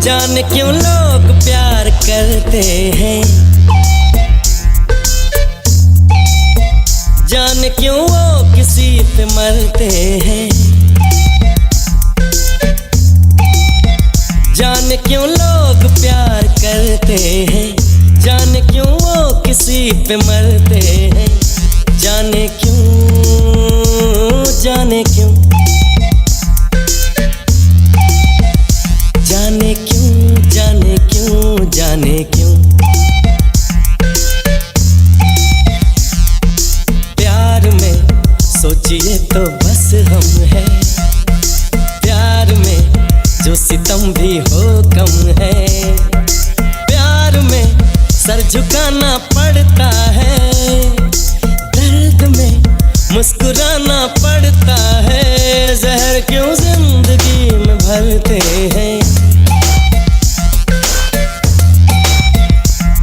जाने क्यों लोग प्यार करते हैं, जाने क्यों वो किसी पे मरते हैं, जाने क्यों लोग प्यार करते हैं, जाने क्यों वो किसी पे मरते हैं, जाने क्यों, जाने क्यों, जाने क्यों, जाने क्यों, जाने क्यों। प्यार में सोचिए तो बस हम हैं, प्यार में जो सितम भी हो कम है, प्यार में सर झुकाना पड़ता है, दर्द में मुस्कुराना पड़ता है, जहर क्यों जिंदगी में भरते हैं,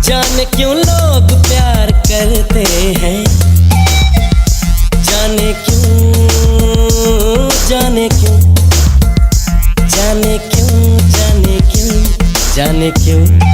जाने क्यों लोग प्यार करते हैं, जाने क्यों, जाने क्यों, जाने क्यों, जाने क्यों, जाने क्यों।